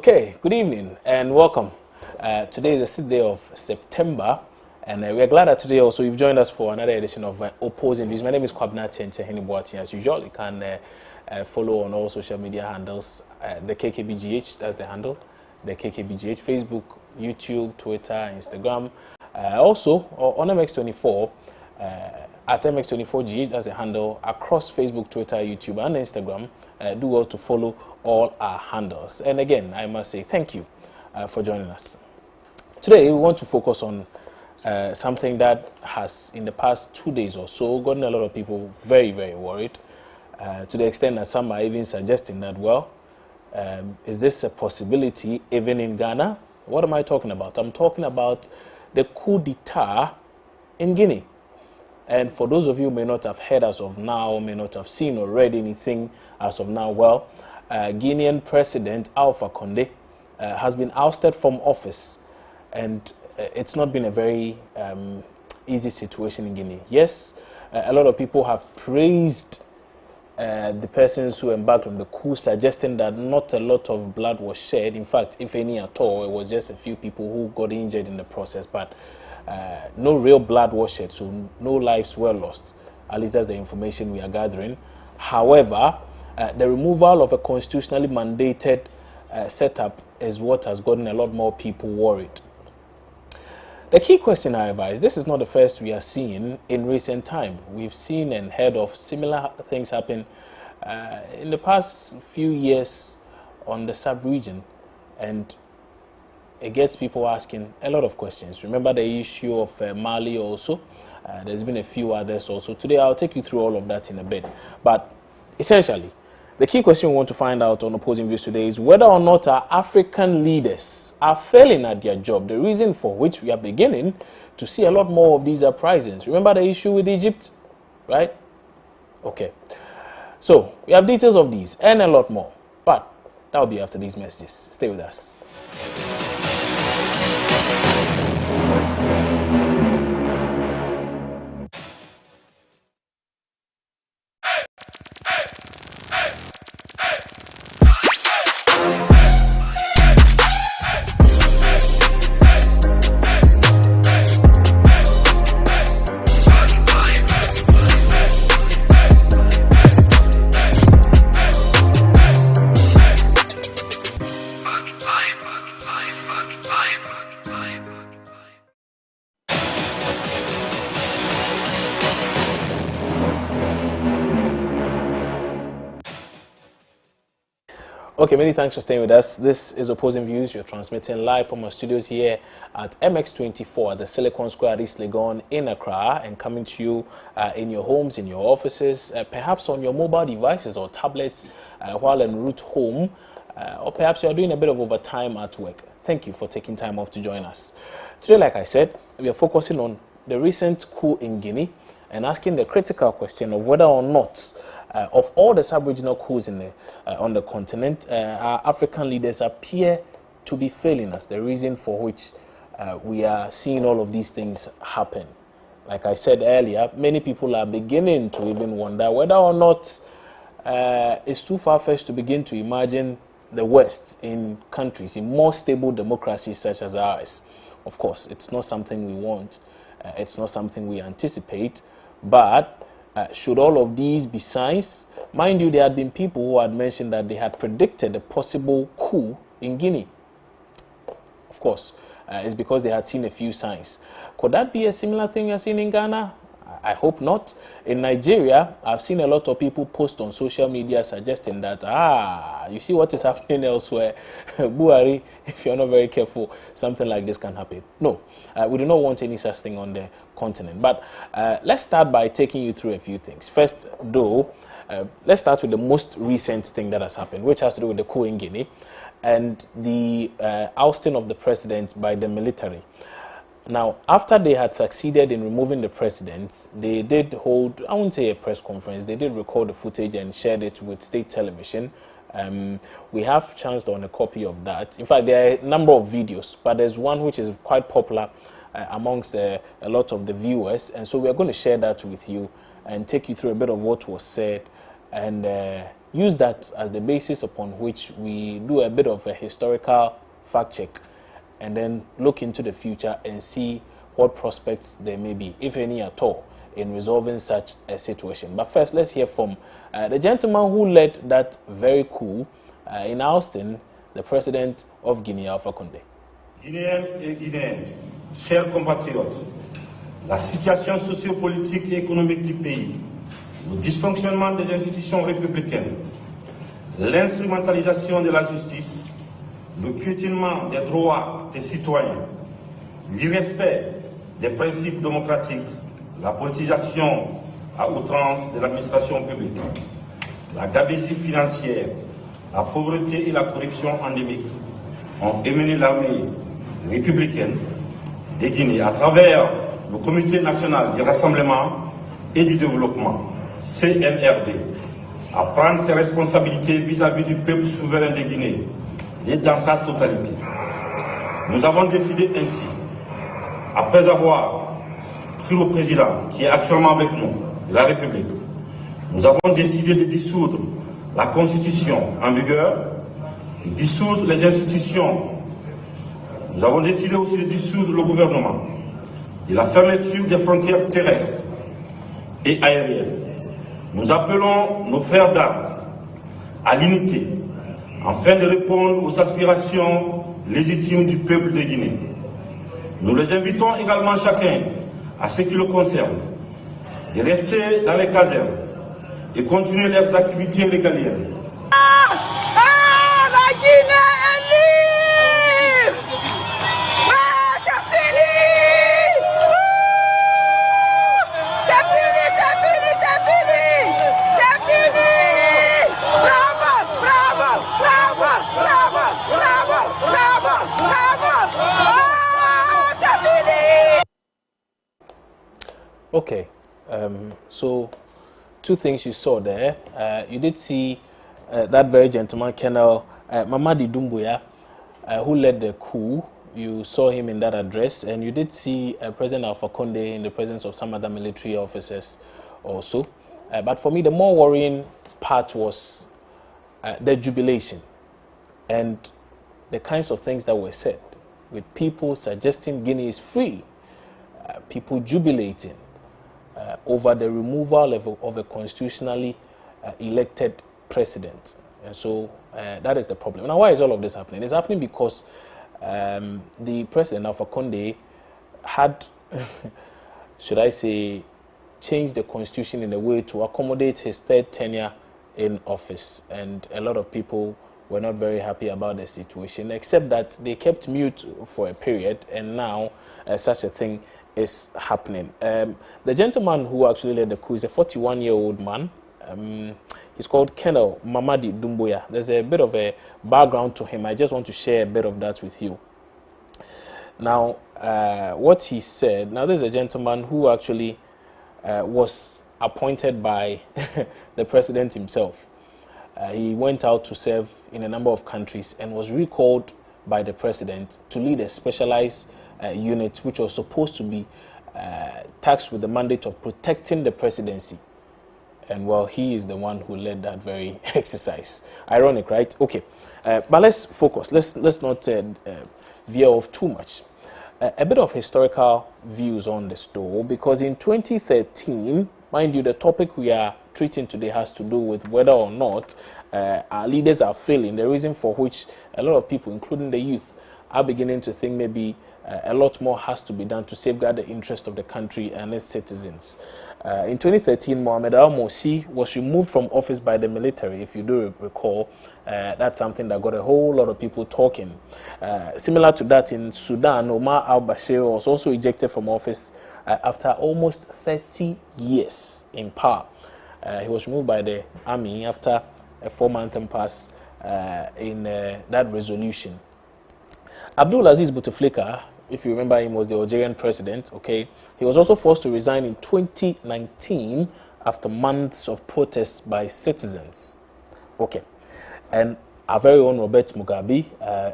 Okay, good evening and welcome. Today is the 6th day of September, and we're glad that today also you've joined us for another edition of Opposing Views. My name is Kwabna Chenche Boati. As usual, you can follow on all social media handles, the KKBGH, that's the handle, the KKBGH, Facebook, YouTube, Twitter, Instagram. Also, on MX24, at MX24GH, that's the handle, across Facebook, Twitter, YouTube, and Instagram. Do well to follow all our handles. And again, I must say thank you for joining us. Today, we want to focus on something that has, in the past 2 days or so, gotten a lot of people very, very worried, to the extent that some are even suggesting that, well, is this a possibility even in Ghana? What am I talking about? I'm talking about the coup d'etat in Guinea. And for those of you who may not have heard as of now, may not have seen or read anything as of now, well, Guinean President Alpha Condé has been ousted from office, and it's not been a very easy situation in Guinea. Yes, a lot of people have praised the persons who embarked on the coup, suggesting that not a lot of blood was shed. In fact, if any at all, it was just a few people who got injured in the process, but no real blood was shed, so no lives were lost. At least that's the information we are gathering. However, the removal of a constitutionally mandated setup is what has gotten a lot more people worried. The key question, however, is this is not the first we are seeing in recent time. We've seen and heard of similar things happen in the past few years on the sub-region, and it gets people asking a lot of questions. Remember the issue of Mali also. There's been a few others also. Today I'll take you through all of that in a bit. But essentially, the key question we want to find out on Opposing Views today is whether or not our African leaders are failing at their job, the reason for which we are beginning to see a lot more of these uprisings. Remember the issue with Egypt, right? Okay. So, we have details of these and a lot more. But that will be after these messages. Stay with us. Okay, many thanks for staying with us. This is Opposing Views. You're transmitting live from our studios here at MX24 at the Silicon Square at East Legon in Accra, and coming to you in your homes, in your offices, perhaps on your mobile devices or tablets while en route home, or perhaps you're doing a bit of overtime at work. Thank you for taking time off to join us. Today, like I said, we are focusing on the recent coup in Guinea and asking the critical question of whether or not of all the sub-regional coups in on the continent, our African leaders appear to be failing us, the reason for which we are seeing all of these things happen. Like I said earlier, many people are beginning to even wonder whether or not it's too far-fetched to begin to imagine the West in countries, in more stable democracies such as ours. Of course, it's not something we want, it's not something we anticipate, but should all of these be signs? Mind you, there had been people who had mentioned that they had predicted a possible coup in Guinea. Of course, it's because they had seen a few signs. Could that be a similar thing you're seeing in Ghana? I hope not. In Nigeria, I've seen a lot of people post on social media suggesting that, you see what is happening elsewhere. Buhari, if you're not very careful, something like this can happen. No, we do not want any such thing on the continent. But let's start by taking you through a few things. First, though, let's start with the most recent thing that has happened, which has to do with the coup in Guinea and the ousting of the president by the military. Now, after they had succeeded in removing the president, they did hold, I wouldn't say a press conference, they did record the footage and shared it with state television. We have chanced on a copy of that. In fact, there are a number of videos, but there's one which is quite popular amongst a lot of the viewers, and so we are going to share that with you and take you through a bit of what was said and use that as the basis upon which we do a bit of a historical fact check and then look into the future and see what prospects there may be, if any at all, in resolving such a situation. But first, let's hear from the gentleman who led that very coup in Austin, the president of Guinea, Alpha Condé. Guinéennes et Guinéens, chers compatriotes, la situation sociopolitique et économique du pays, le dysfonctionnement des institutions républicaines, l'instrumentalisation de la justice, le piétinement des droits des citoyens, l'irrespect des principes démocratiques, la politisation à outrance de l'administration publique, la gabegie financière, la pauvreté et la corruption endémique ont émené l'armée républicaine de Guinée à travers le Comité national du rassemblement et du développement, CNRD, à prendre ses responsabilités vis-à-vis du peuple souverain de Guinée et dans sa totalité. Nous avons décidé ainsi, après avoir pris le président qui est actuellement avec nous, de la République, nous avons décidé de dissoudre la Constitution en vigueur, de dissoudre les institutions. Nous avons décidé aussi de dissoudre le gouvernement, de la fermeture des frontières terrestres et aériennes. Nous appelons nos frères d'armes à l'unité afin de répondre aux aspirations légitimes du peuple de Guinée. Nous les invitons également chacun, à ce qui le concerne, de rester dans les casernes et continuer leurs activités régaliennes. La Guinée est libre! C'est fini! C'est fini, c'est fini, c'est fini! C'est fini! Bravo, bravo, bravo, bravo, bravo, bravo, bravo! Oh, c'est fini! Okay, so two things you saw there. You did see that very gentleman, Colonel Mamadi Doumbouya, who led the coup. You saw him in that address, and you did see President Alpha Condé in the presence of some other military officers also. But for me, the more worrying part was the jubilation and the kinds of things that were said, with people suggesting Guinea is free, people jubilating over the removal of a constitutionally elected president. And so that is the problem. Now, why is all of this happening? It's happening because the president, Alpha Condé, had, should I say, changed the constitution in a way to accommodate his third tenure in office. And a lot of people were not very happy about the situation, except that they kept mute for a period, and now such a thing is happening. The gentleman who actually led the coup is a 41-year-old man. He's called Colonel Mamadi Doumbouya. There's a bit of a background to him. I just want to share a bit of that with you. Now, what he said, now there's a gentleman who actually was appointed by the president himself. He went out to serve in a number of countries and was recalled by the president to lead a specialized unit which was supposed to be tasked with the mandate of protecting the presidency. And well, he is the one who led that very exercise. Ironic, right? Okay, but let's focus. Let's not veer off too much. A bit of historical views on this though, because in 2013, mind you, the topic we are treating today has to do with whether or not our leaders are failing, the reason for which a lot of people, including the youth, are beginning to think maybe a lot more has to be done to safeguard the interest of the country and its citizens. In 2013, Mohamed Al-Morsi was removed from office by the military, if you do recall. That's something that got a whole lot of people talking. Similar to that in Sudan, Omar al-Bashir was also ejected from office after almost 30 years in power. He was removed by the army after a 4-month impasse in that resolution. Abdulaziz Bouteflika, if you remember him, was the Algerian president, okay? He was also forced to resign in 2019 after months of protests by citizens. Okay. And our very own Robert Mugabe,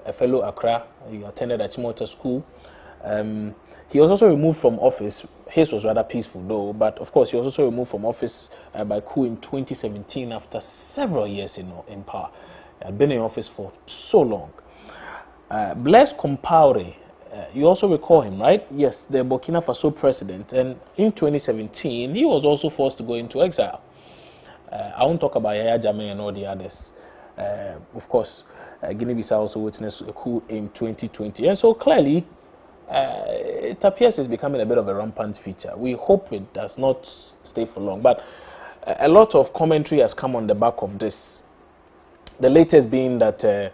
a fellow Accra, he attended Achimota School. He was also removed from office. His was rather peaceful, though, but of course, he was also removed from office by coup in 2017 after several years in power. He had been in office for so long. Blaise Compaoré, you also recall him, right? Yes, the Burkina Faso president. And in 2017, he was also forced to go into exile. I won't talk about Yaya Jammeh and all the others. Of course, Guinea-Bissau also witnessed a coup in 2020. And so clearly, it appears it's becoming a bit of a rampant feature. We hope it does not stay for long. But a lot of commentary has come on the back of this. The latest being that the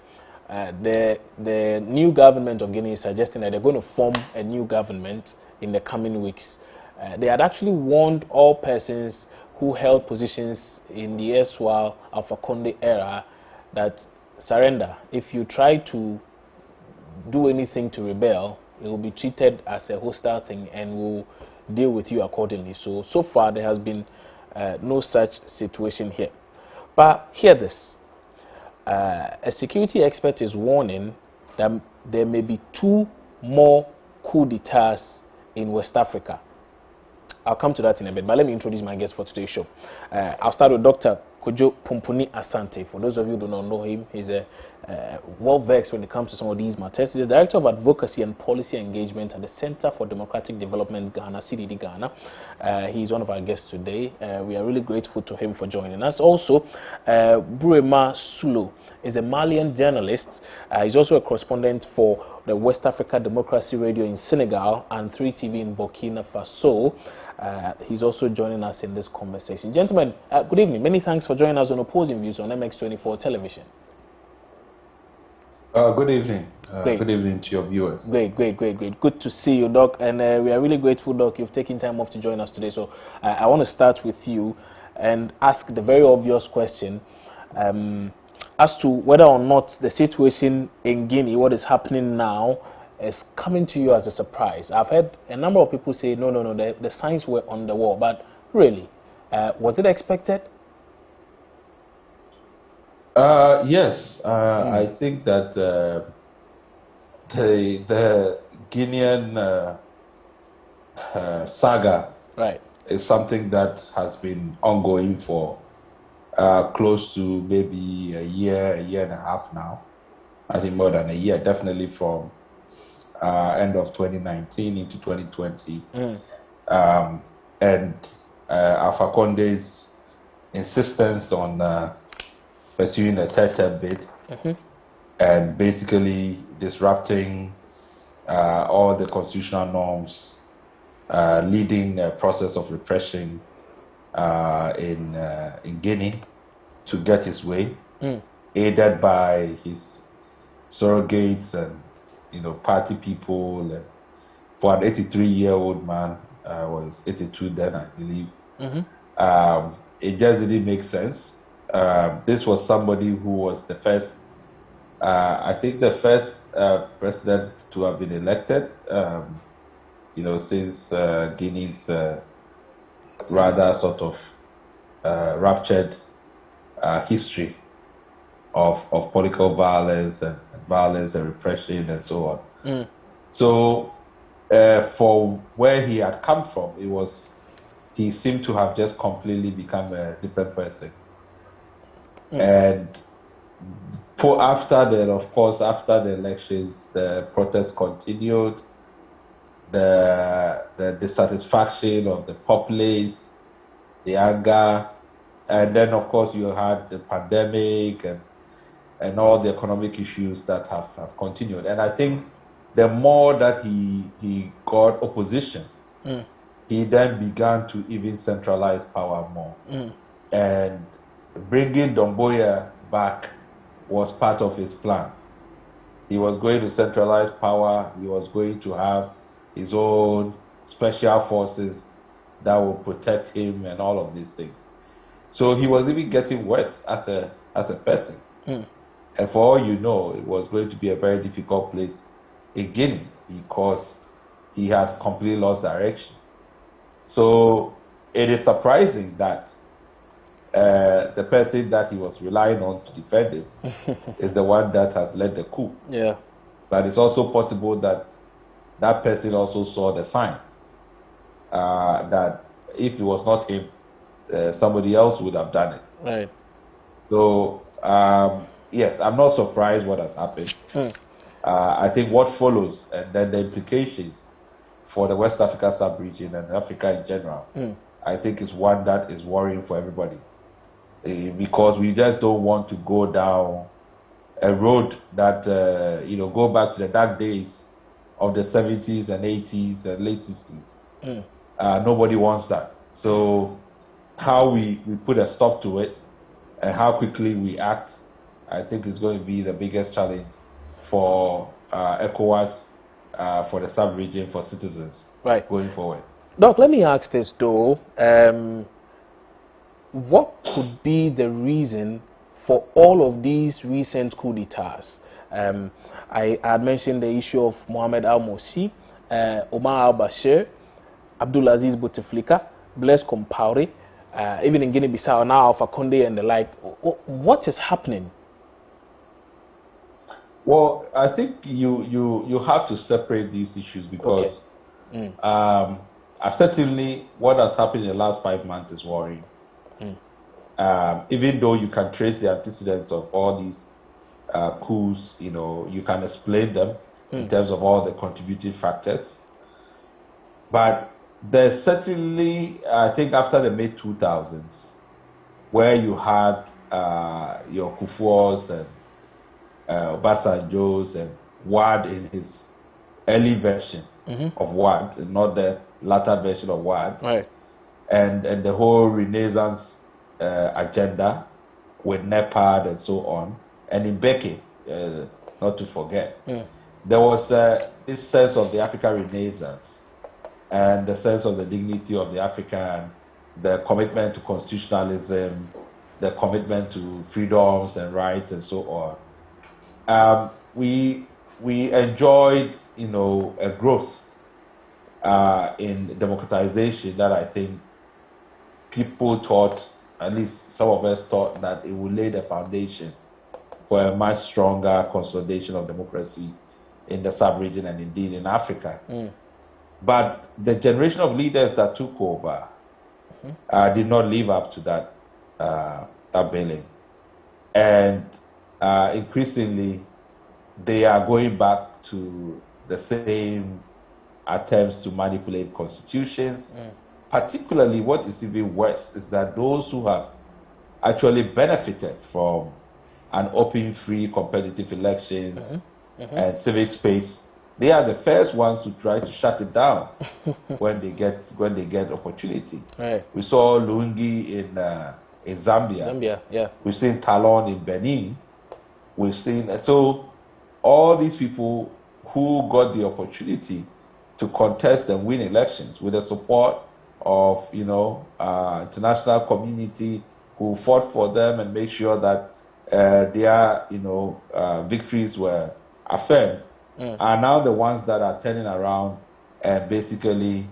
new government of Guinea is suggesting that they're going to form a new government in the coming weeks. They had actually warned all persons who held positions in the erstwhile Alpha Conde era that surrender. If you try to do anything to rebel, it will be treated as a hostile thing and will deal with you accordingly. So far there has been no such situation here. But hear this. A security expert is warning that there may be 2 more coup d'etats in West Africa. I'll come to that in a bit, but let me introduce my guest for today's show. I'll start with Dr. Kojo Pomponi Asante. For those of you who do not know him, he's a well-versed when it comes to some of these matters. He's Director of Advocacy and Policy Engagement at the Center for Democratic Development Ghana, CDD Ghana. He's one of our guests today. We are really grateful to him for joining us. Also, Burema Sulo is a Malian journalist. He's also a correspondent for the West Africa Democracy Radio in Senegal and 3TV in Burkina Faso. He's also joining us in this conversation. Gentlemen, good evening. Many thanks for joining us on Opposing Views on MX24 television. Good evening. Good evening to your viewers. Great. Good to see you, Doc. And we are really grateful, Doc, you've taken time off to join us today. So I want to start with you and ask the very obvious question as to whether or not the situation in Guinea, what is happening now, is coming to you as a surprise. I've heard a number of people say, no, the signs were on the wall. But really, was it expected? Yes. I think that the Guinean saga is something that has been ongoing for close to maybe a year and a half now. I think more than a year, definitely from end of 2019 into 2020. And Alpha Conde's insistence on pursuing a third bid and basically disrupting all the constitutional norms, leading a process of repression in Guinea to get his way, aided by his surrogates and party people. And for an 83-year-old man, was 82 then, I believe. It just didn't make sense. This was somebody who was the first, I think the first president to have been elected, since Guinea's rather sort of ruptured history of political violence and repression and so on. So for where he had come from, he seemed to have just completely become a different person. And after that, of course, after the elections, the protests continued, the dissatisfaction of the populace, the anger, and then, of course, you had the pandemic and all the economic issues that have continued. And I think the more that he got opposition, he then began to even centralize power more. And bringing Domboya back was part of his plan. He was going to centralize power. He was going to have his own special forces that would protect him and all of these things. So he was even getting worse as a person. And for all you know, it was going to be a very difficult place in Guinea because he has completely lost direction. So it is surprising that the person that he was relying on to defend him is the one that has led the coup. Yeah. But it's also possible that that person also saw the signs that if it was not him, somebody else would have done it. Right. So, yes, I'm not surprised what has happened. I think what follows and then the implications for the West Africa sub-region and Africa in general, I think is one that is worrying for everybody. Because we just don't want to go down a road that, go back to the dark days of the 70s and 80s and late 60s. Nobody wants that. So how we put a stop to it and how quickly we act, I think is going to be the biggest challenge for ECOWAS, for the sub-region, for citizens going forward. Doc, let me ask this though. What could be the reason for all of these recent coup d'etats? I had mentioned the issue of Mohamed al-Morsi, Omar al-Bashir, Abdulaziz Bouteflika, Blaise Compaoré, even in Guinea-Bissau now, Alpha Conde and the like. What is happening? Well, I think you have to separate these issues because certainly what has happened in the last 5 months is worrying. Even though you can trace the antecedents of all these coups, you can explain them in terms of all the contributing factors. But there's certainly, I think, after the mid-2000s, where you had your Kufuors and Obasanjo's and Wad in his early version of Wad, not the latter version of Wad, Right. and the whole Renaissance agenda with NEPAD and so on, and in Mbeki, not to forget. There was this sense of the African Renaissance and the sense of the dignity of the African, the commitment to constitutionalism, the commitment to freedoms and rights and so on. We enjoyed, a growth in democratization that I think people thought, at least some of us thought, that it would lay the foundation for a much stronger consolidation of democracy in the sub-region and indeed in Africa. But the generation of leaders that took over did not live up to that billing. And increasingly, they are going back to the same attempts to manipulate constitutions. Particularly, what is even worse is that those who have actually benefited from an open, free, competitive elections and civic space, they are the first ones to try to shut it down when they get opportunity. Right. We saw Lungi in Zambia. Zambia, yeah. We've seen Talon in Benin. We've seen so all these people who got the opportunity to contest and win elections with the support of international community who fought for them and make sure that their victories were affirmed, are now the ones that are turning around and basically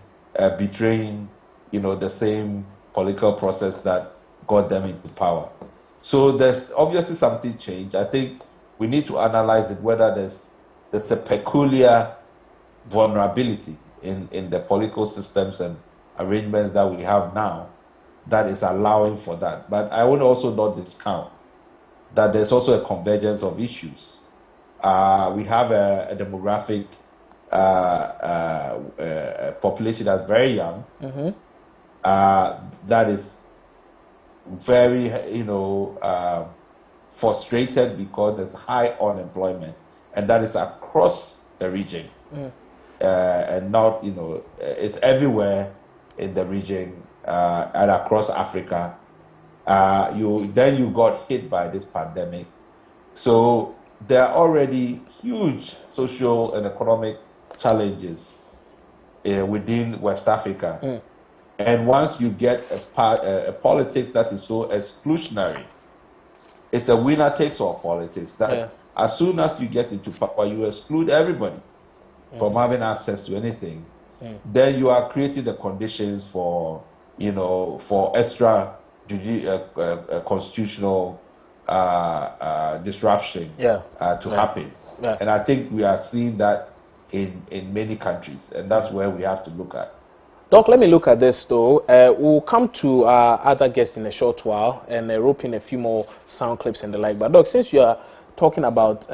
betraying the same political process that got them into power. So there's obviously something changed. I think we need to analyze it, whether there's a peculiar vulnerability in the political systems and arrangements that we have now that is allowing for that. But I would also not discount that there's also a convergence of issues. We have a demographic population that's very young, that is very, frustrated because there's high unemployment, and that is across the region, and not, it's everywhere in the region and across Africa. You got hit by this pandemic, so there are already huge social and economic challenges within West Africa. And once you get a politics that is so exclusionary, it's a winner-takes-all politics. That as soon as you get into power, you exclude everybody from having access to anything. Then you are creating the conditions for, for extra constitutional disruption to happen. And I think we are seeing that in many countries, and that's where we have to look at. Doc, let me look at this though. We'll come to our other guests in a short while and rope in a few more sound clips and the like. But Doc, since you are talking about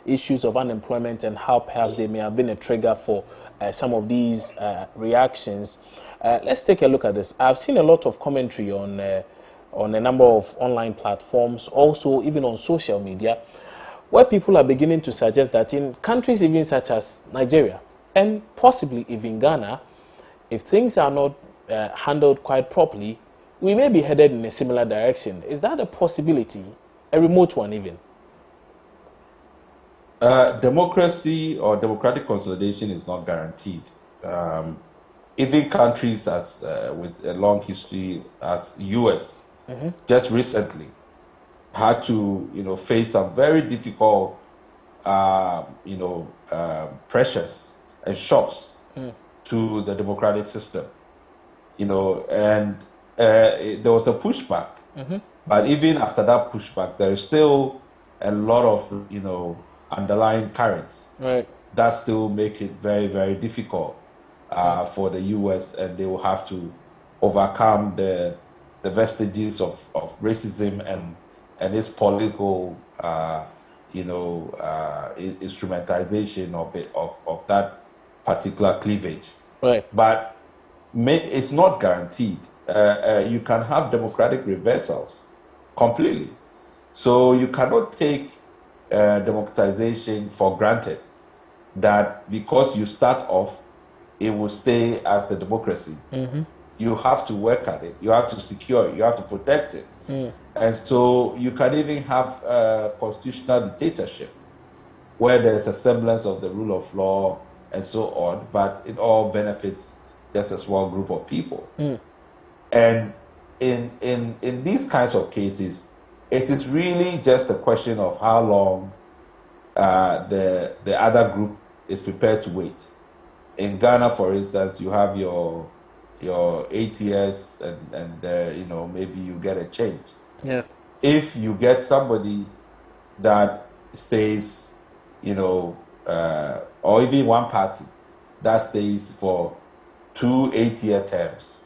issues of unemployment and how perhaps they may have been a trigger for some of these reactions, let's take a look at this. I've seen a lot of commentary on a number of online platforms, also even on social media, where people are beginning to suggest that in countries even such as Nigeria and possibly even Ghana, if things are not handled quite properly, we may be headed in a similar direction. Is that a possibility, a remote one even? Democracy or democratic consolidation is not guaranteed. Even countries as with a long history as U.S. Just recently had to face some very difficult pressures and shocks to the democratic system. And there was a pushback, but even after that pushback, there is still a lot of underlying currents that still make it very, very difficult for the U.S., and they will have to overcome the vestiges of racism and its political instrumentalization of that particular cleavage. But it's not guaranteed. You can have democratic reversals completely. So you cannot take democratization for granted, that because you start off, it will stay as a democracy. You have to work at it. You have to secure it. You have to protect it. And so you can even have a constitutional dictatorship where there's a semblance of the rule of law and so on, but it all benefits just a small group of people. And in these kinds of cases, it is really just a question of how long the other group is prepared to wait. In Ghana, for instance, you have your 8 years and maybe you get a change. If you get somebody that stays, or even one party that stays for 2 8-year terms,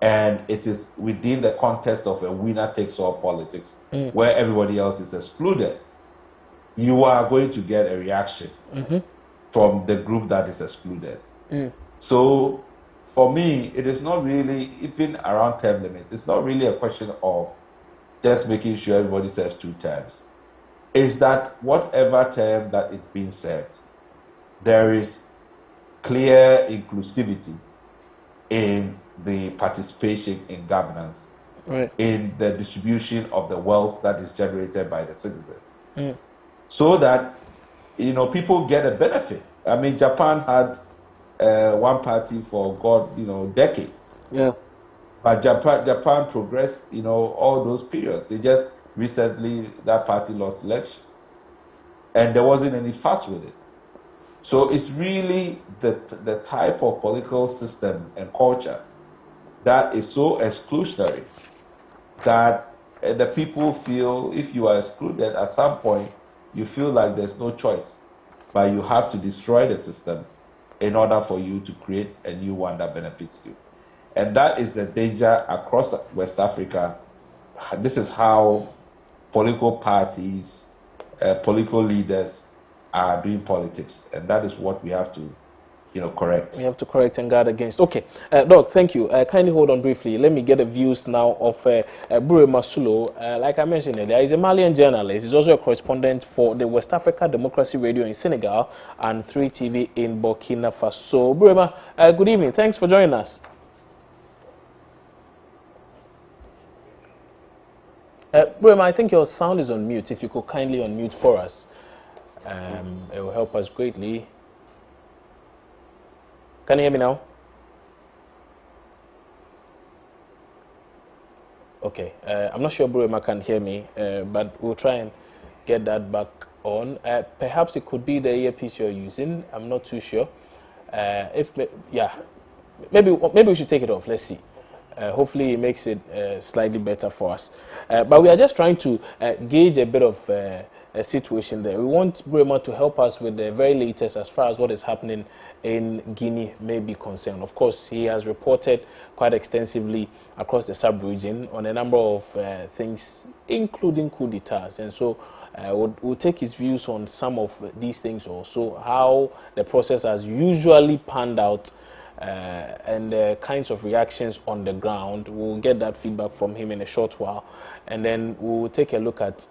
and it is within the context of a winner-takes-all politics, where everybody else is excluded, you are going to get a reaction from the group that is excluded. So, for me, it is not really, even around term limits, it's not really a question of just making sure everybody serves 2 terms. It's that whatever term that is being served, there is clear inclusivity in the participation in governance, in the distribution of the wealth that is generated by the citizens, so that people get a benefit. I mean, Japan had one party for decades. But Japan progressed, all those periods. They just recently that party lost election, and there wasn't any fuss with it. So it's really the type of political system and culture that is so exclusionary that the people feel if you are excluded at some point, you feel like there's no choice, but you have to destroy the system in order for you to create a new one that benefits you. And that is the danger across West Africa. This is how political parties, political leaders are doing politics, and that is what we have to correct. We have to correct and guard against. Okay, Doc, thank you. Kindly hold on briefly. Let me get the views now of Bure Masulo. Like I mentioned earlier, he's a Malian journalist. He's also a correspondent for the West Africa Democracy Radio in Senegal and 3TV in Burkina Faso. Burema, good evening. Thanks for joining us. Burema, I think your sound is on mute. If you could kindly unmute for us, it will help us greatly. Can you hear me now? Okay, I'm not sure Burema can hear me, but we'll try and get that back on. Perhaps it could be the earpiece you're using. I'm not too sure. Maybe we should take it off. Let's see. Hopefully it makes it slightly better for us. But we are just trying to gauge a bit of situation there. We want Burema to help us with the very latest as far as what is happening in Guinea may be concerned. Of course, he has reported quite extensively across the sub-region on a number of things, including coup d'etats. And so we'll take his views on some of these things also, how the process has usually panned out, and the kinds of reactions on the ground. We'll get that feedback from him in a short while, and then we'll take a look at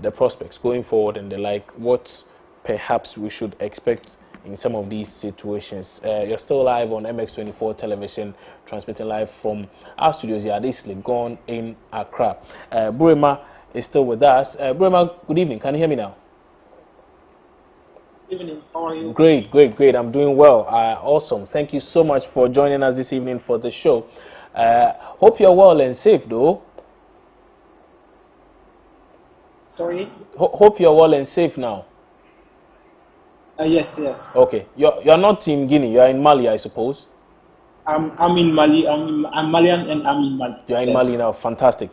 the prospects going forward and the like, what perhaps we should expect in some of these situations. You're still live on MX24 television, transmitting live from our studios here at East Legon in Accra. Burema is still with us. Burema, good evening. Can you hear me now? Evening. How are you? Great, great, great. I'm doing well. Awesome. Thank you so much for joining us this evening for the show. Hope you're well and safe, though. Sorry? Hope you're well and safe now. Yes, yes. Okay. You're not in Guinea. You're in Mali, I suppose. I'm in Mali. I'm Malian and I'm in Mali. You're in Mali now. Fantastic.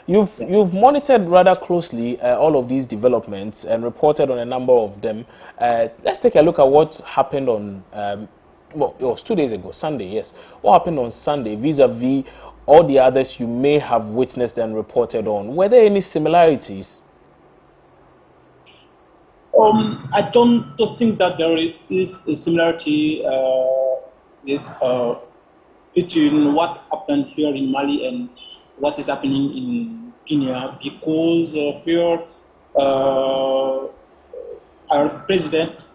You've monitored rather closely all of these developments and reported on a number of them. Let's take a look at what happened on, well, it was 2 days ago, Sunday, yes. What happened on Sunday vis-a-vis all the others you may have witnessed and reported on? Were there any similarities? I don't think that there is a similarity between what happened here in Mali and what is happening in Guinea, because here our president,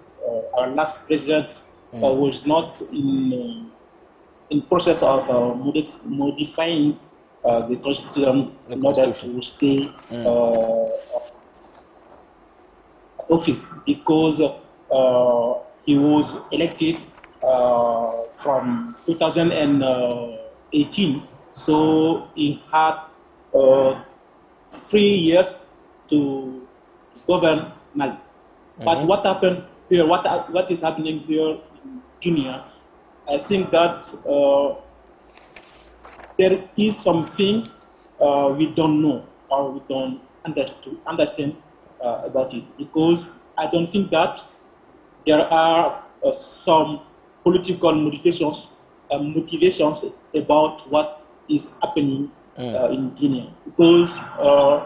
our last president, was not in process of modifying the constitution in order to stay office, because he was elected from 2018, so he had 3 years to govern Mali. But what happened here, what is happening here in Guinea, I think that there is something we don't know or we don't understand about it, because I don't think that there are some political motivations about what is happening in Guinea, because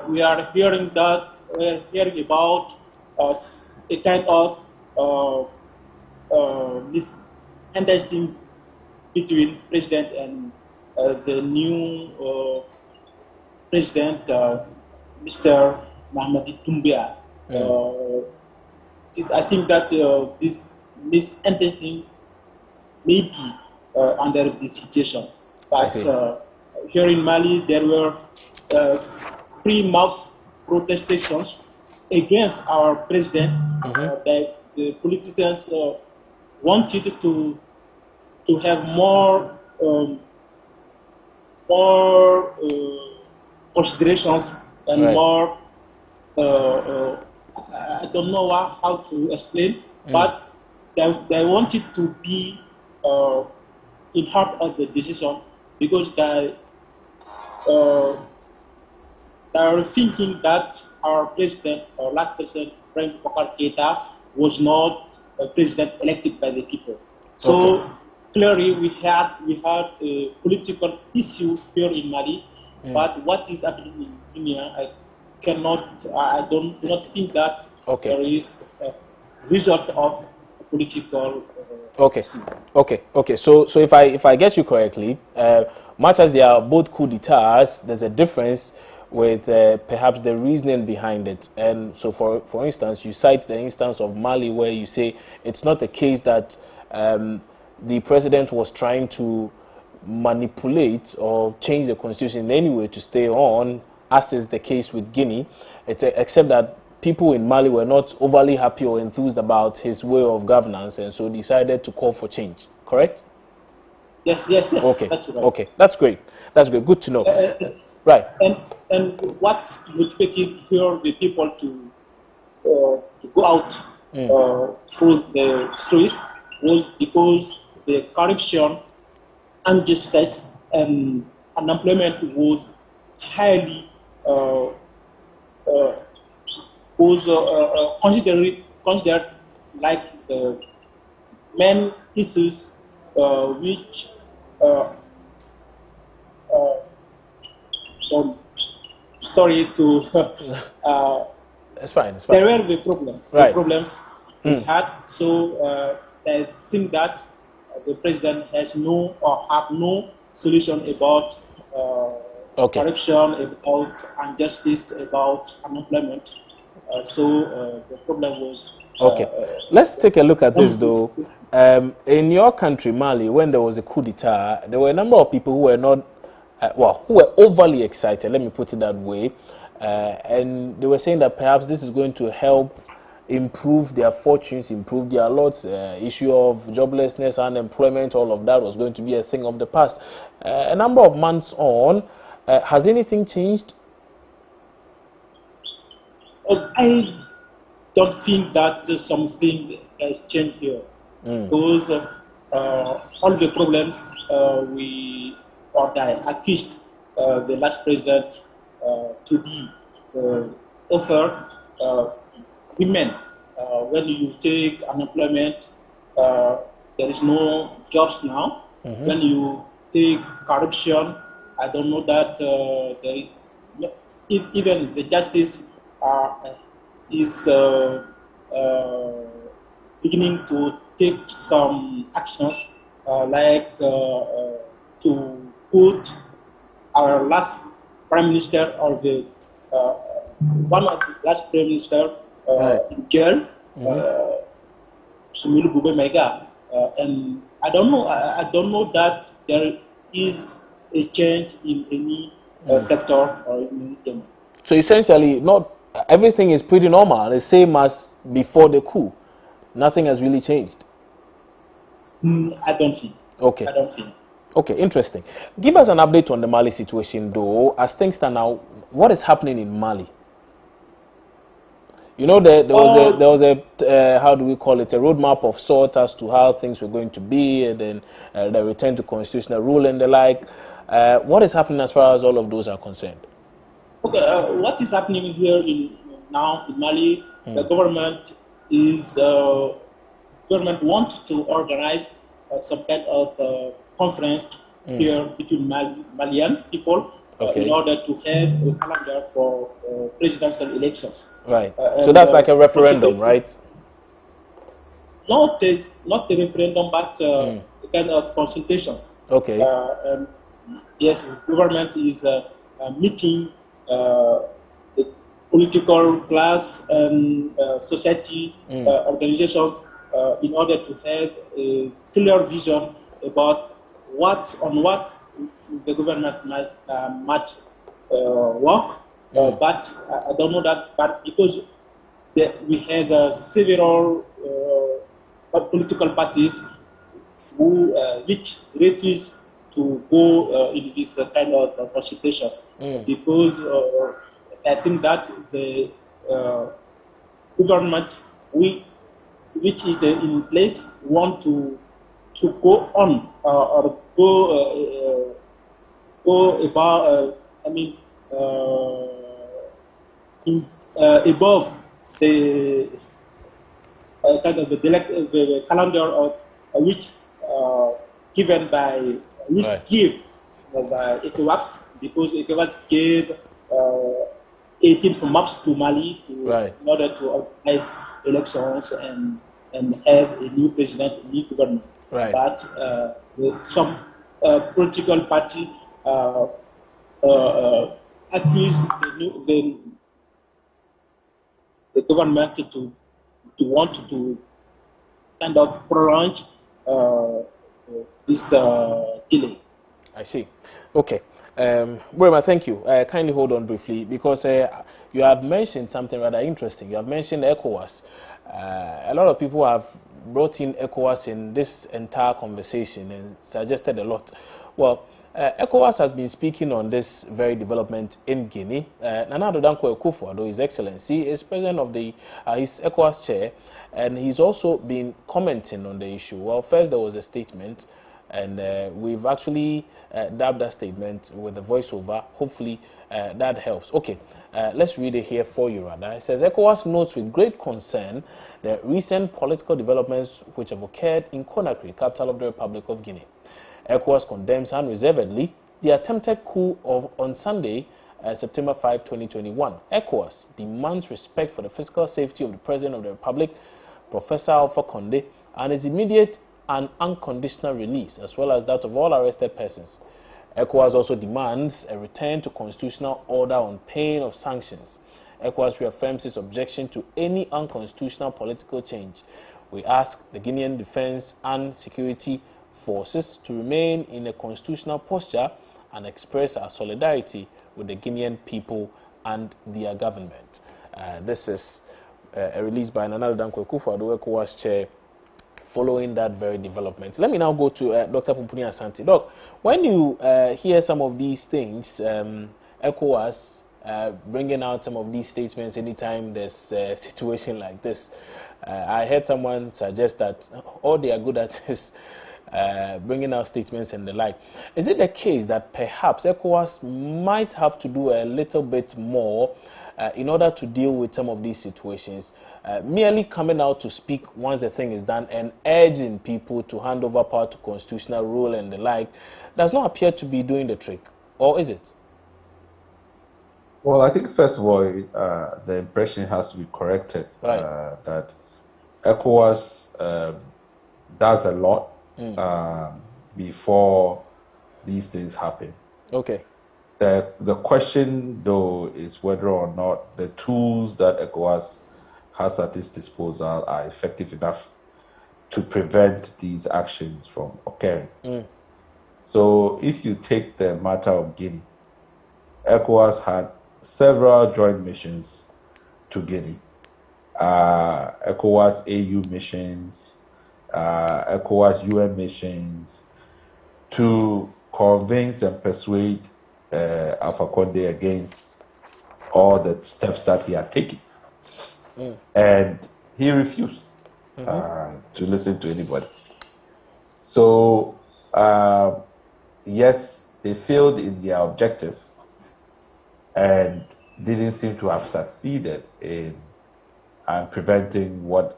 we are hearing about a kind of misunderstanding between president and the new president, Mr. Mahamadou Doumbia. I think that this misunderstanding may be under this situation. But here in Mali, there were free-mouth protestations against our president. That the politicians wanted to have more considerations and more. I don't know how to explain, but they wanted to be in heart of the decision, because they are thinking that our president, our last president, Ibrahim Boubacar Keïta, was not a president elected by the people. So clearly, we had a political issue here in Mali, but what is happening in Guinea, I do not think that there is a result of political. Okay. So if I get you correctly, much as they are both coup d'etats, there's a difference with perhaps the reasoning behind it. And so, for instance, you cite the instance of Mali, where you say it's not the case that the president was trying to manipulate or change the constitution in any way to stay on, as is the case with Guinea, except that people in Mali were not overly happy or enthused about his way of governance, and so decided to call for change. Correct? Yes. Okay. That's right. Okay. That's great. Good to know. Right. And what motivated here the people to go out through the streets was because the corruption, injustice, and unemployment was highly was considered like the main issues which sorry to It's fine. It's there fine. were the Right. problems we had. So I think that the president has no or have no solution about Okay. corruption, about injustice, about unemployment. So the problem was. Okay. Let's take a look at this though. In your country, Mali, when there was a coup d'etat, there were a number of people who were not, who were overly excited, let me put it that way. And they were saying that perhaps this is going to help improve their fortunes, improve their lots. Issue of joblessness, unemployment, all of that was going to be a thing of the past. A number of months on, has anything changed? I don't think that something has changed here because all the problems I accused the last president to be offered women. When you take unemployment, there is no jobs now. When you take corruption, I don't know that even the justice is beginning to take some actions like to put our last prime minister or the one of the last prime minister in jail, Sumilu Bube Mega, and I don't know that there is a change in any sector or in any. So essentially, not everything is pretty normal, the same as before the coup. Nothing has really changed. I don't think. Okay. I don't think. Okay, interesting. Give us an update on the Mali situation, though. As things stand now, what is happening in Mali? You know, there was a how do we call it, a roadmap of sorts as to how things were going to be, and then the return to constitutional rule and the like. What is happening as far as all of those are concerned? Okay, what is happening here now in Mali? The government wants to organize some kind of conference here between Malian people in order to have a calendar for presidential elections. Right. So that's like a referendum, right? Not a referendum, but kind of consultations. Okay. Yes, government is meeting the political class and society organizations in order to have a clear vision about what the government must work. But I don't know that. But because we had several political parties which refuse to go in this kind of consultation, because I think that the government which is in place want to go on or go about above the kind of the calendar of which given by give by ECOWAS, because ECOWAS gave 18 maps to Mali in order to organize elections and have a new president, a new government. Right. But some political party accuse the government to want to kind of prolong this delay. I see. Okay. Burma, thank you. Kindly hold on briefly, because you have mentioned something rather interesting. You have mentioned ECOWAS. A lot of people have brought in ECOWAS in this entire conversation and suggested a lot. Well, ECOWAS has been speaking on this very development in Guinea. Nana Addo Dankwa Akufo-Addo, His Excellency, is president of the his ECOWAS chair, and he's also been commenting on the issue. Well, first there was a statement, and we've actually dubbed that statement with a voiceover. Hopefully, that helps. Okay, let's read it here for you, rather. It says, ECOWAS notes with great concern the recent political developments which have occurred in Conakry, capital of the Republic of Guinea. ECOWAS condemns unreservedly the attempted coup on Sunday, September 5, 2021. ECOWAS demands respect for the physical safety of the President of the Republic, Professor Alpha Condé, and his immediate and unconditional release, as well as that of all arrested persons. ECOWAS also demands a return to constitutional order on pain of sanctions. ECOWAS reaffirms its objection to any unconstitutional political change. We ask the Guinean Defense and Security Forces to remain in a constitutional posture and express our solidarity with the Guinean people and their government. This is a release by Nana Dankwa Akufo-Addo, ECOWAS chair, following that very development. Let me now go to Dr. Pumpuni Asante. Doc, when you hear some of these things, ECOWAS bringing out some of these statements anytime there's a situation like this, I heard someone suggest that all they are good at is bringing out statements and the like. Is it the case that perhaps ECOWAS might have to do a little bit more in order to deal with some of these situations? Merely coming out to speak once the thing is done and urging people to hand over power to constitutional rule and the like does not appear to be doing the trick, or is it? Well, I think first of all, the impression has to be corrected, right, that ECOWAS does a lot before these things happen. Okay. The question, though, is whether or not the tools that ECOWAS has at its disposal are effective enough to prevent these actions from occurring. So if you take the matter of Guinea, ECOWAS had several joint missions to Guinea. ECOWAS AU missions, ECOWAS UN missions, to convince and persuade Alpha Condé against all the steps that he had taken. And he refused to listen to anybody. So, yes, they failed in their objective and didn't seem to have succeeded in preventing what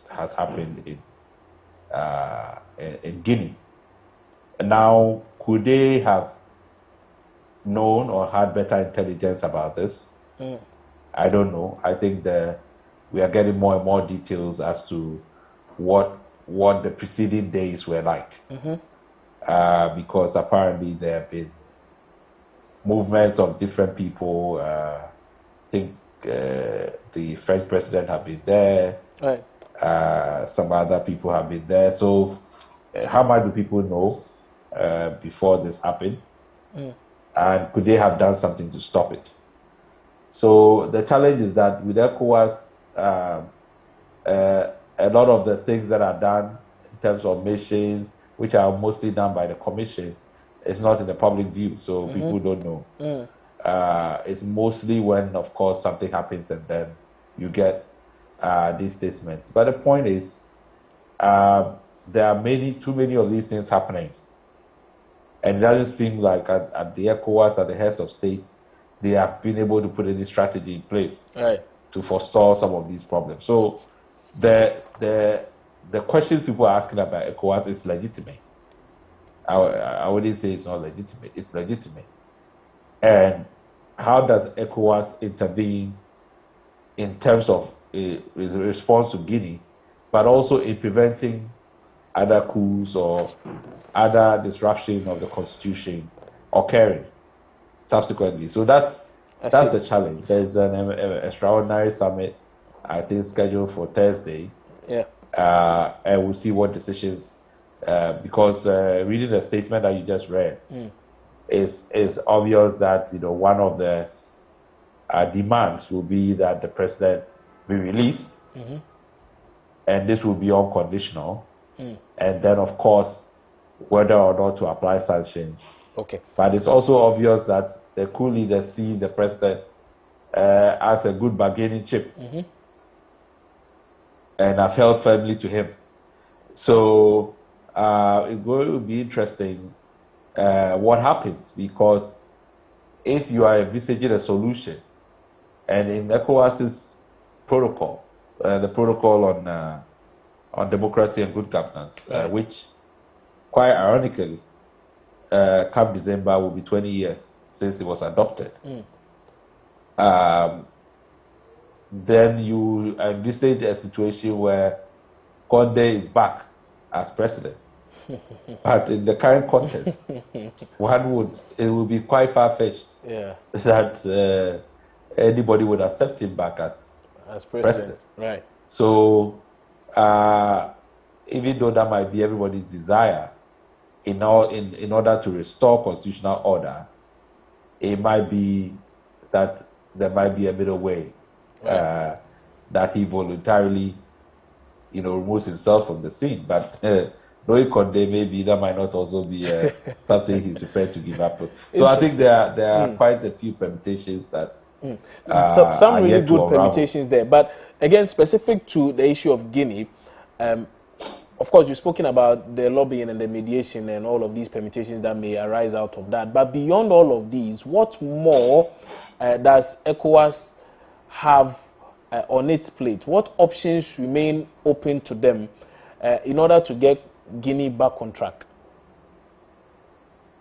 has happened in Guinea. Now, could they have known or had better intelligence about this? I don't know. I think we are getting more and more details as to what the preceding days were like. Because apparently there have been movements of different people. I think the French president have been there. Right. Some other people have been there. So how much do people know before this happened? And could they have done something to stop it? So the challenge is that with ECOWAS, a lot of the things that are done in terms of missions, which are mostly done by the commission, is not in the public view, so people don't know. It's mostly when, of course, something happens and then you get these statements. But the point is, there are too many of these things happening. And it doesn't seem like at the ECOWAS, at the heads of state, they have been able to put any strategy in place to forestall some of these problems. So the questions people are asking about ECOWAS is legitimate. I wouldn't say it's not legitimate. It's legitimate. And how does ECOWAS intervene in terms of a response to Guinea, but also in preventing other coups or other disruption of the constitution occurring subsequently? So that's the challenge. There's an extraordinary summit, I think, scheduled for Thursday. And we'll see what decisions, because reading the statement that you just read, it's obvious that one of the demands will be that the president be released, and this will be unconditional, and then of course whether or not to apply sanctions. Okay. But it's also obvious that the coup leaders see the president as a good bargaining chip, and have held firmly to him. So it's going to be interesting what happens, because if you are envisaging a solution, and in ECOWAS's protocol, the protocol on democracy and good governance, Right. which, quite ironically, come December will be 20 years since it was adopted. Then you envisage a situation where Conde is back as president. But in the current context, it would be quite far-fetched that anybody would accept him back as president. Right. So, even though that might be everybody's desire, in order to restore constitutional order, it might be that there might be a middle way, that he voluntarily, removes himself from the scene. But knowing Conde, maybe that might not also be something he's prepared to give up. So I think there are quite a few permutations that some are really yet to good unravel. permutations there. But again, specific to the issue of Guinea, of course, you've spoken about the lobbying and the mediation and all of these permutations that may arise out of that. But beyond all of these, what more does ECOWAS have on its plate? What options remain open to them in order to get Guinea back on track?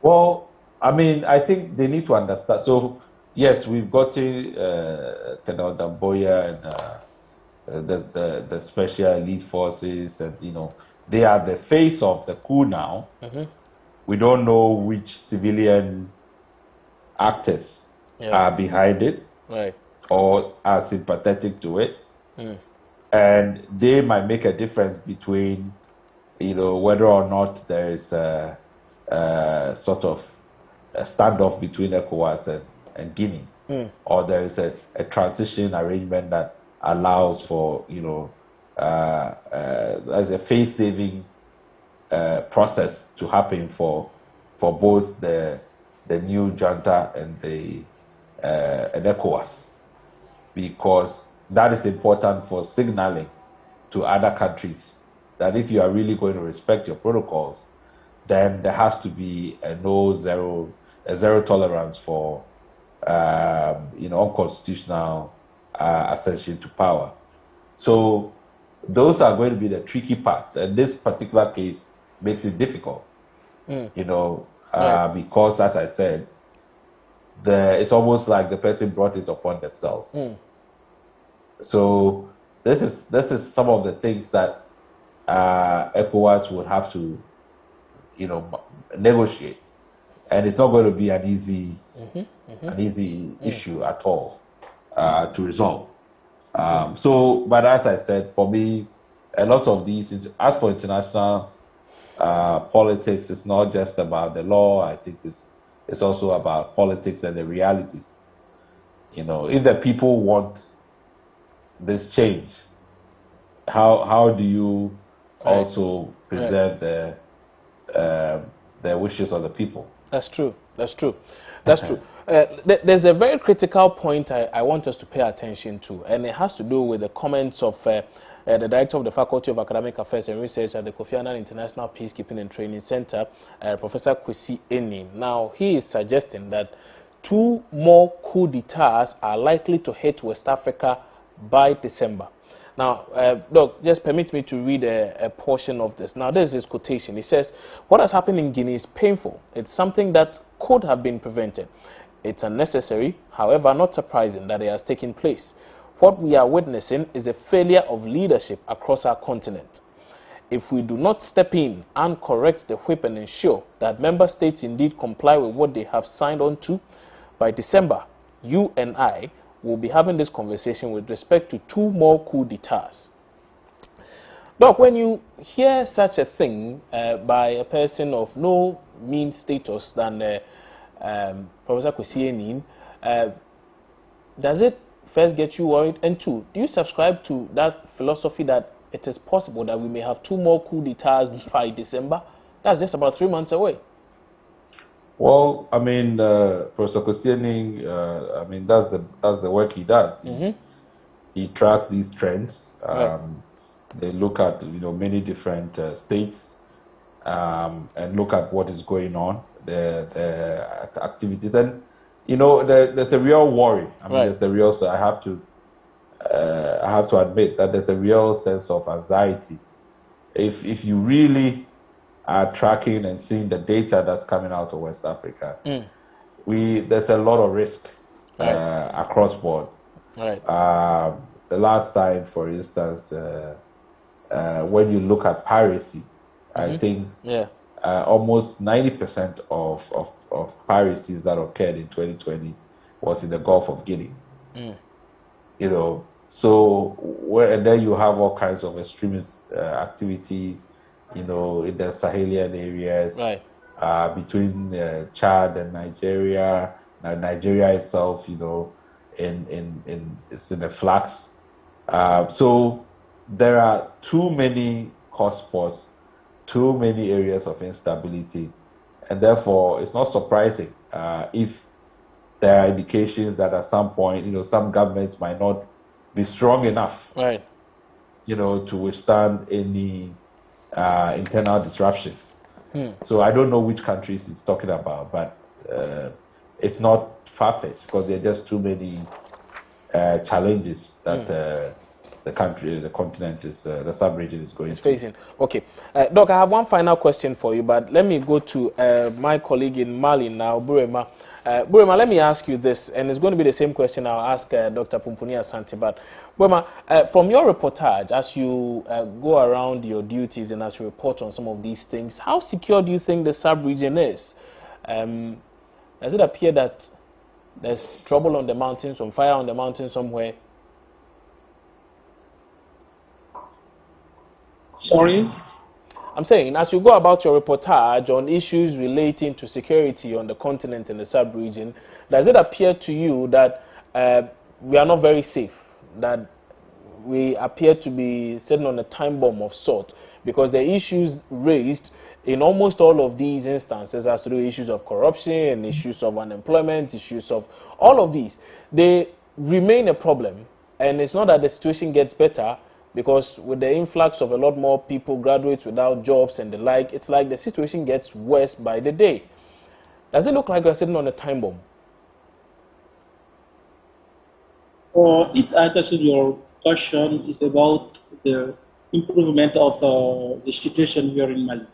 Well, I mean, I think they need to understand. So, yes, we've got Colonel Damboya and the special elite forces, and they are the face of the coup now. We don't know which civilian actors are behind it, right, or are sympathetic to it, and they might make a difference between, whether or not there is a sort of a standoff between ECOWAS and Guinea, or there is a transition arrangement that allows for, as a face-saving process to happen for both the new junta and and ECOWAS, because that is important for signaling to other countries that if you are really going to respect your protocols, then there has to be a zero tolerance for unconstitutional ascension to power. So those are going to be the tricky parts, and this particular case makes it difficult, because, as I said, it's almost like the person brought it upon themselves. So this is some of the things that ECOWAS would have to, negotiate, and it's not going to be an easy issue at all to resolve. But as I said, for me, a lot of these, as for international politics, it's not just about the law. I think it's also about politics and the realities. If the people want this change, how do you also preserve the wishes of the people? That's true. There's a very critical point I want us to pay attention to, and it has to do with the comments of the Director of the Faculty of Academic Affairs and Research at the Kofi Annan International Peacekeeping and Training Center, Professor Kwesi Enin. Now, he is suggesting that 2 more coup d'etats are likely to hit West Africa by December. Now, Doc, just permit me to read a portion of this. Now, this is his quotation. He says, "What has happened in Guinea is painful. It's something that could have been prevented. It's unnecessary, however, not surprising that it has taken place. What we are witnessing is a failure of leadership across our continent. If we do not step in and correct the whip and ensure that member states indeed comply with what they have signed on to, by December, you and I will be having this conversation with respect to 2 more coup d'etats." Doc, when you hear such a thing by a person of no mean status than Professor Kwesi Enin, does it first get you worried? And 2, do you subscribe to that philosophy that it is possible that we may have 2 more coup d'etats by December? That's just about 3 months away. Well, I mean, Professor Kwesi Enin, I mean, that's the work he does. He tracks these trends. They look at many different states and look at what is going on, the activities, and you know, there's a real worry. I mean, Right. there's a real. So I have to admit that there's a real sense of anxiety. If you really are tracking and seeing the data that's coming out of West Africa, there's a lot of risk Right. across board. Right. The last time, for instance, when you look at piracy, I think Yeah. almost 90% of piracies that occurred in 2020 was in the Gulf of Guinea. You know, so and then you have all kinds of extremist activity, you know, in the Sahelian areas, Right. between Chad and Nigeria. Now, Nigeria itself, you know, it's in the flux. So there are too many hotspots, too many areas of instability, and therefore it's not surprising if there are indications that at some point, you know, some governments might not be strong enough, Right. you know, to withstand any internal disruptions. So I don't know which countries he's talking about, but it's not far-fetched because there are just too many challenges that the country, the continent is, the sub-region is going through. Facing. Okay. Doc, I have one final question for you, but let me go to my colleague in Mali now, Burema. Burema, let me ask you this, and it's going to be the same question I'll ask Dr. Pumpuni Asante. But Burema, from your reportage, as you go around your duties and as you report on some of these things, how secure do you think the sub-region is? Does it appear that there's trouble on the mountains, some fire on the mountain somewhere? Sorry? I'm saying, as you go about your reportage on issues relating to security on the continent and the sub-region, does it appear to you that we are not very safe, that we appear to be sitting on a time bomb of sort? Because the issues raised in almost all of these instances has to do with issues of corruption, issues of unemployment, issues of all of these. They remain a problem, and it's not that the situation gets better, because with the influx of a lot more people, graduates without jobs and the like, it's like the situation gets worse by the day. Does it look like we're sitting on a time bomb? If I understood your question, is about the improvement of the situation here in Mali.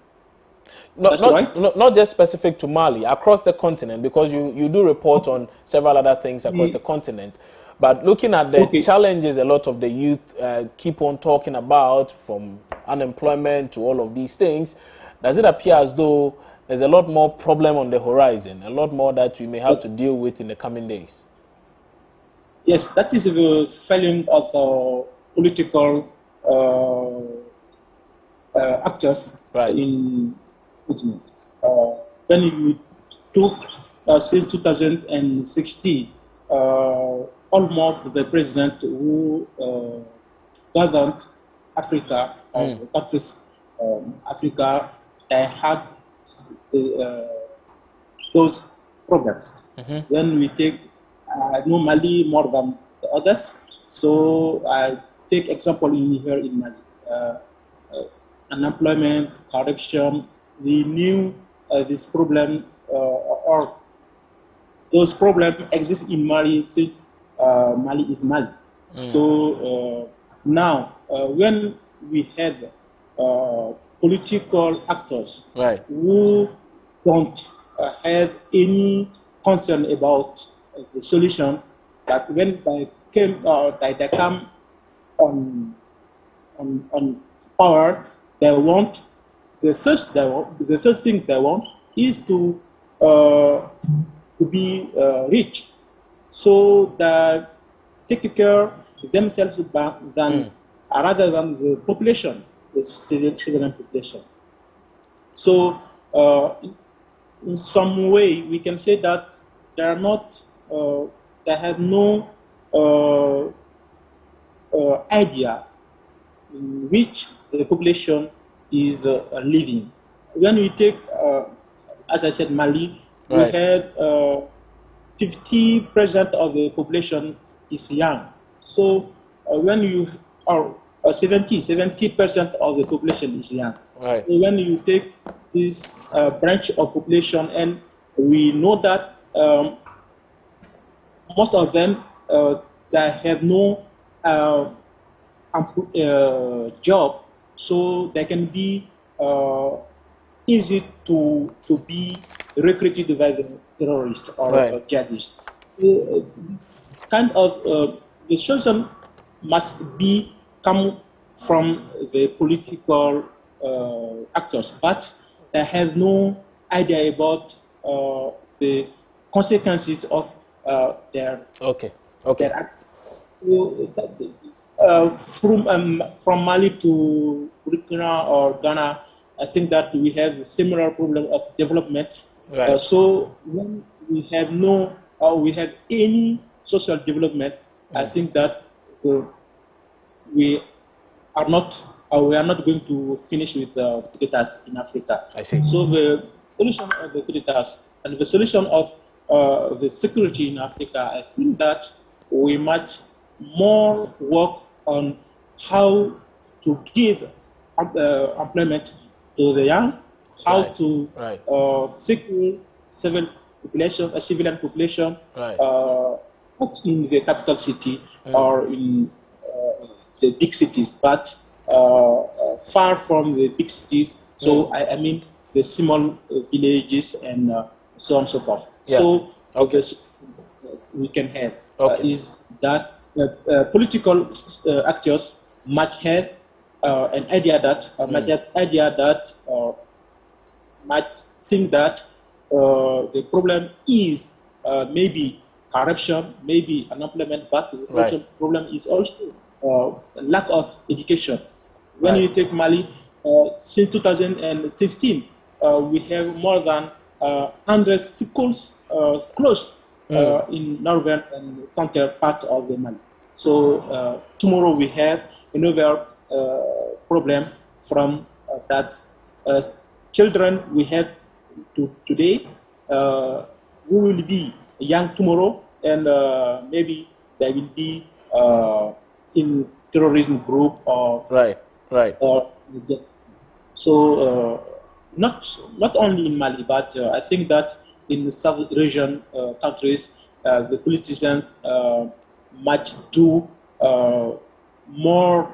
That's right? Not just specific to Mali, across the continent, because you do report on several other things across the continent. But looking at the challenges a lot of the youth keep on talking about, from unemployment to all of these things, does it appear as though there's a lot more problem on the horizon, a lot more that we may have to deal with in the coming days? Yes, that is the failing of political actors in continent. When you took since 2016, almost the president who governed Africa, the countries Africa, had those problems. When we take Mali more than the others, so I take example in here in Mali, unemployment, corruption. We knew this problem or those problems exist in Mali since Mali is Mali. So now, when we have political actors who don't have any concern about the solution, that when they come on power, they want the first thing they want is to be rich, so that take care of themselves rather than the population, the civilian population. So in some way we can say that they are not, they have no idea in which the population is living. When we take, as I said, Mali, we had 50% of the population is young. So when you are 70% of the population is young. So when you take this branch of population, and we know that most of them that have no job, so they can be easy to be recruited by the terrorist or Right. jihadist. Kind of the solution must be come from the political actors, but they have no idea about the consequences of their Okay. Okay. act. From Mali to Burkina or Ghana, I think that we have a similar problem of development. Right. So when we have no, or we have any social development, I think that we we are not going to finish with dictators in Africa. I see. So the solution of the dictators and the solution of the security in Africa, I think that we must more work on how to give employment to the young, how Right. to Right. secure civilian population, Right. not in the capital city or in the big cities, but far from the big cities. So I mean the small villages and so on and so forth. Yeah. So Okay. we can have Okay. is that political actors might have an idea that might think that the problem is maybe corruption, maybe unemployment, but the Right. problem is also lack of education. When Right. you take Mali, since 2015, we have more than 100 schools closed in northern and central part of the Mali. So tomorrow we have another problem from that children we have today who will be young tomorrow, and maybe they will be in terrorism group Right. Right. or so not only in Mali, but I think that in the South Asian countries, the politicians might do more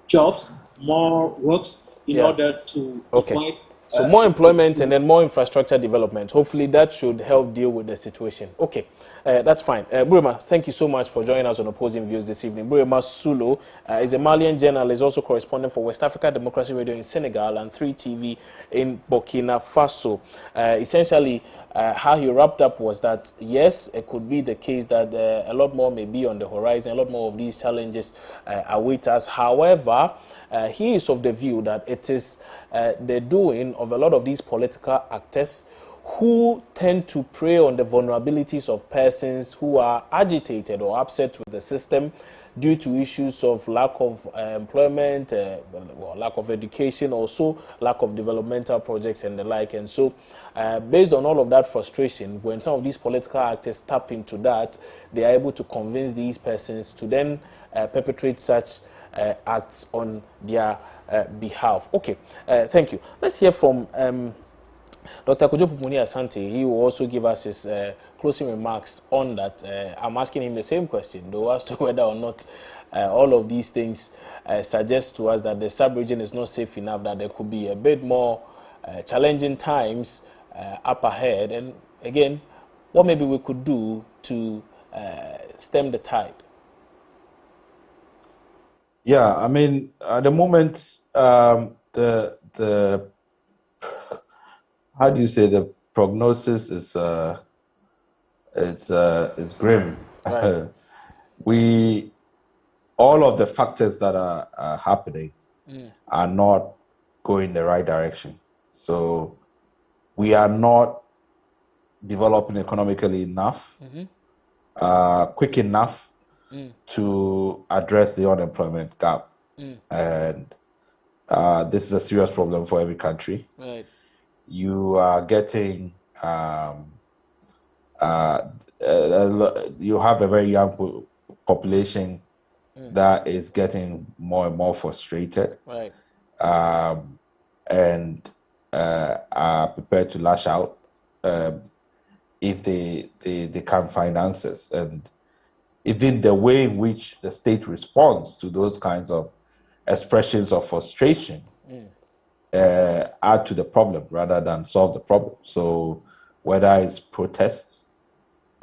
jobs, more works in Yeah. order to Okay. avoid. So more employment and then more infrastructure development. Hopefully that should help deal with the situation. Okay, that's fine. Burema, thank you so much for joining us on Opposing Views this evening. Burema Sulo is a Malian journalist, also correspondent for West Africa Democracy Radio in Senegal and 3TV in Burkina Faso. Essentially, how he wrapped up was that, yes, it could be the case that a lot more may be on the horizon, a lot more of these challenges await us. However, he is of the view that it is the doing of a lot of these political actors who tend to prey on the vulnerabilities of persons who are agitated or upset with the system due to issues of lack of employment, lack of education, also lack of developmental projects and the like. And so based on all of that frustration, when some of these political actors tap into that, they are able to convince these persons to then perpetrate such acts on their behalf. Okay, thank you. Let's hear from Dr. Kojo Pupuni Asante. He will also give us his closing remarks on that. I'm asking him the same question, though, as to whether or not all of these things suggest to us that the sub-region is not safe enough, that there could be a bit more challenging times up ahead. And again, what maybe we could do to stem the tide. Yeah, I mean, at the moment, the how do you say, the prognosis is it's grim. Right. We all of the factors that are happening are not going the right direction. So we are not developing economically enough, quick enough to address the unemployment gap. And this is a serious problem for every country. Right. You are getting, you have a very young population that is getting more and more frustrated, Right. and are prepared to lash out if they can finance it. And even the way in which the state responds to those kinds of expressions of frustration add to the problem rather than solve the problem. So whether it's protests,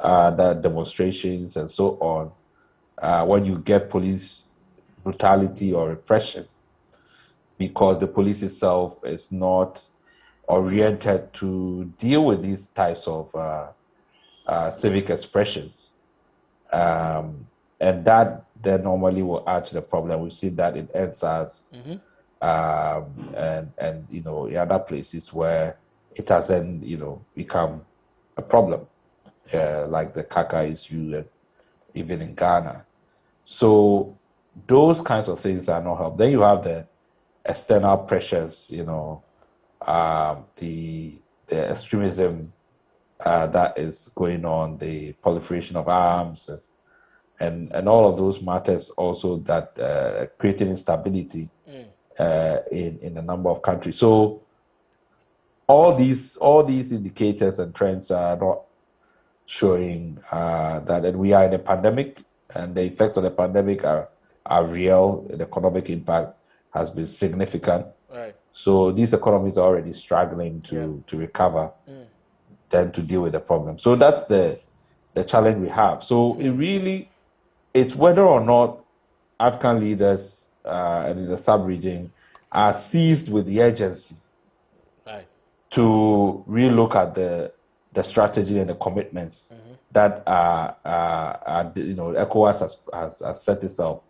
the demonstrations and so on, when you get police brutality or repression, because the police itself is not oriented to deal with these types of civic expressions. And that then normally will add to the problem. We see that in NSAS and in other places where it has then become a problem, like the Kaka issue and even in Ghana. So those kinds of things are not help. Then you have the external pressures, the extremism that is going on, the proliferation of arms, and all of those matters also that creating instability in a number of countries. So all these indicators and trends are not showing that we are in a pandemic, and the effects of the pandemic are real. The economic impact has been significant. Right. So these economies are already struggling to recover, then to deal with the problem. So that's the challenge we have. So it really is whether or not African leaders and in the sub-region are seized with the urgency to relook at the strategy and the commitments that ECOWAS has set itself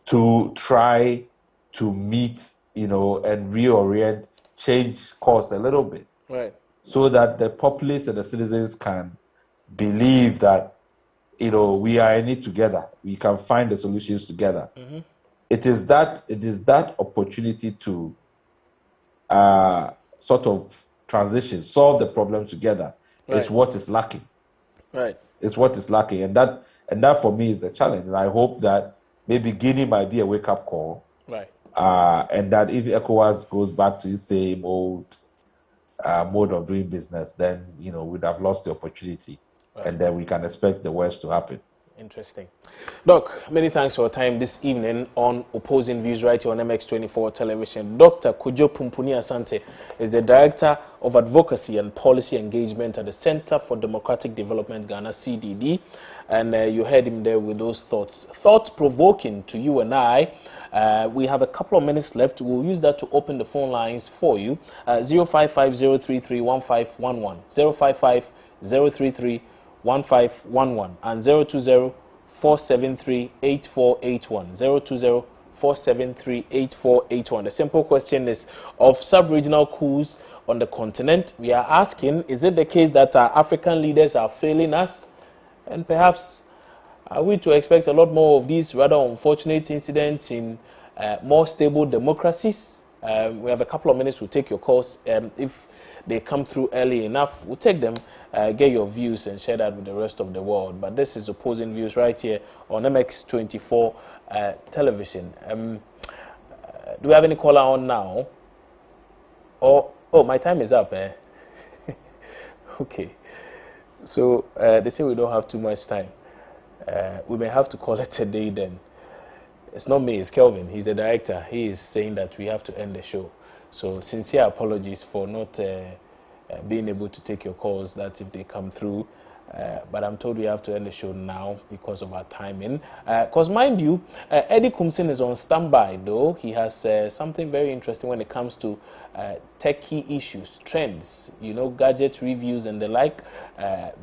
to try to meet, and reorient, change course a little bit, right, so that the populace and the citizens can believe that, we are in it together. We can find the solutions together. It is that opportunity to sort of transition, solve the problem together, is what is lacking. Right. It's what is lacking, and that for me is the challenge. And I hope that maybe Guinea might be a wake-up call. Right. And that if ECOWAS goes back to the same old mode of doing business, then we'd have lost the opportunity, and then we can expect the worst to happen. Interesting. Doc, many thanks for your time this evening on Opposing Views right here on MX24 television. Dr. Kojo Pumpuni Asante is the Director of Advocacy and Policy Engagement at the Center for Democratic Development Ghana, CDD. And you heard him there with those thoughts. Thought-provoking to you and I. We have a couple of minutes left. We'll use that to open the phone lines for you. 055-033-1511, 055-033-1511, and 020-473-8481, 020-473-8481. The simple question is, of sub-regional coups on the continent, we are asking, is it the case that our African leaders are failing us? And perhaps are we to expect a lot more of these rather unfortunate incidents in more stable democracies? We have a couple of minutes to take your calls. If they come through early enough, we'll take them, get your views and share that with the rest of the world. But this is Opposing Views right here on MX24 television. Do we have any caller on now? Oh, my time is up. Okay. So they say we don't have too much time. We may have to call it a day then. It's not me, it's Kelvin. He's the director. He is saying that we have to end the show. So sincere apologies for not being able to take your calls, that if they come through. But I'm told we have to end the show now because of our timing. Because mind you, Eddie Kumsin is on standby though. He has something very interesting when it comes to techie issues, trends, gadget reviews and the like.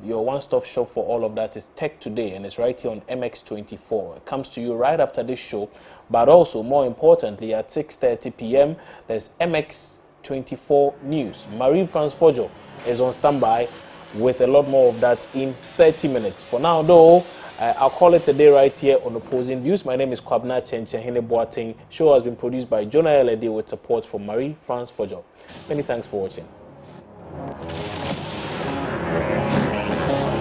Your one-stop shop for all of that is Tech Today, and it's right here on MX24. It comes to you right after this show, but also more importantly at 6:30 p.m. there's MX24 News. Marie-France Fojo is on standby with a lot more of that in 30 minutes. For now, though, I'll call it a day right here on Opposing Views. My name is Kwabna Chenchehene Boateng. Show has been produced by Jonah Elede with support from Marie-France Fojo. Many thanks for watching.